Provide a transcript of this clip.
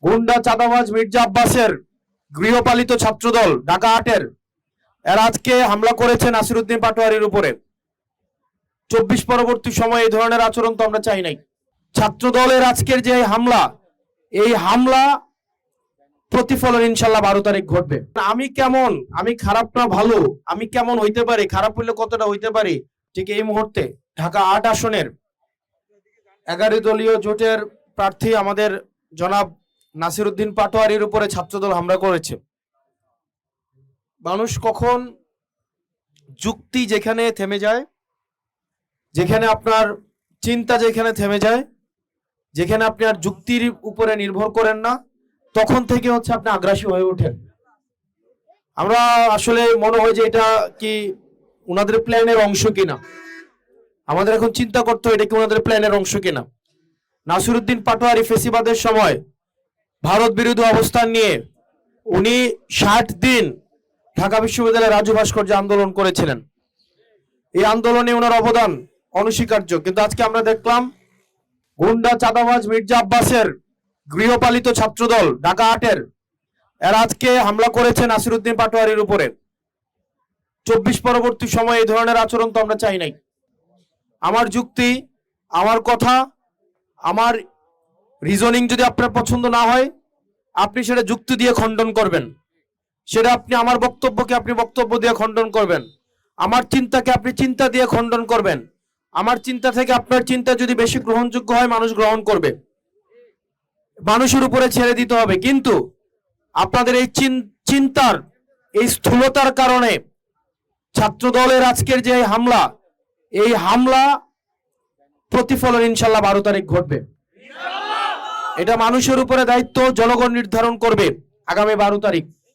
গুন্ডা চাঁদাবাজ মির্জা আব্বাসের গৃহপালিত ছাত্রদল ঢাকা ৮-এর এরা আজকে হামলা করেছে নাসিরউদ্দিন পাটোয়ারির উপরে। ২৪ পরবর্তী সময়ে এই ধরনের আচরণ তো আমরা চাই নাই। ছাত্রদলের আজকের যে হামলা, এই হামলা প্রতিফলন ইনশাল্লাহ ১২ তারিখ ঘটবে। আমি কেমন, আমি খারাপ না ভালো, আমি কেমন হইতে পারি, খারাপ হইলে কতটা হইতে পারি, ঠিক এই মুহূর্তে ঢাকা ৮ আসনের ১১ দলীয় জোটের প্রার্থী আমাদের জনাব নাসিরউদ্দিন পাটোয়ারির উপরে ছাত্রদল হামলা করেছে। মানুষ কখন যুক্তি যেখানে থেমে যায়, যেখানে আপনার চিন্তা যেখানে থেমে যায়, যেখানে আপনি আর যুক্তির উপরে নির্ভর করেন না, তখন থেকে হচ্ছে আপনি আগ্রাসী হয়ে ওঠেন। আমরা আসলে মনে হয় যে এটা কি ওনাদের প্ল্যানের অংশ কিনা, আমাদের এখন চিন্তা করতে হয় এটা কি ওনাদের প্ল্যানের অংশ কিনা। নাসিরউদ্দিন পাটোয়ারি ফেসিবাদের সময় ভারত বিরোধী অবস্থান নিয়ে উনি ৬০ দিন ঢাকা বিশ্ববিদ্যালয়ে রাজু ভাস্কর্য আন্দোলন করেছিলেন। এই আন্দোলনে ওনার অবদান অনস্বীকার্য, কিন্তু আজকে আমরা দেখলাম গুন্ডা চাঁদাবাজ মির্জা আব্বাসের গৃহপালিত ছাত্রদল ঢাকা ৮-এর এরা আজকে হামলা করেছে নাসিরউদ্দিন পাটোয়ারির উপরে। ২৪ পরবর্তী সময়ে এই ধরনের আচরণ তো আমরা চাই নাই। আমার যুক্তি, আমার কথা, আমার রিজনিং যদি আপনার পছন্দ না হয়, আপনি সেটা যুক্তি দিয়ে খণ্ডন করবেন, সেটা আপনি আমার বক্তব্যকে আপনি বক্তব্য দিয়ে খণ্ডন করবেন, আমার চিন্তাকে আপনি চিন্তা দিয়ে খণ্ডন করবেন। আমার চিন্তা থেকে আপনার চিন্তা যদি বেশি গ্রহণযোগ্য হয়, মানুষ গ্রহণ করবে, মানুষের উপরে ছেড়ে দিতে হবে। কিন্তু আপনাদের এই চিন্তার এই স্থূলতার কারণে ছাত্রদলের আজকের যে হামলা, এই হামলা প্রতিফলন ইনশাল্লাহ ১২ তারিখ ঘটবে। এটা মানুষের উপরে দায়িত্ব জনগণ নির্ধারণ করবে আগামী ১২ তারিখ।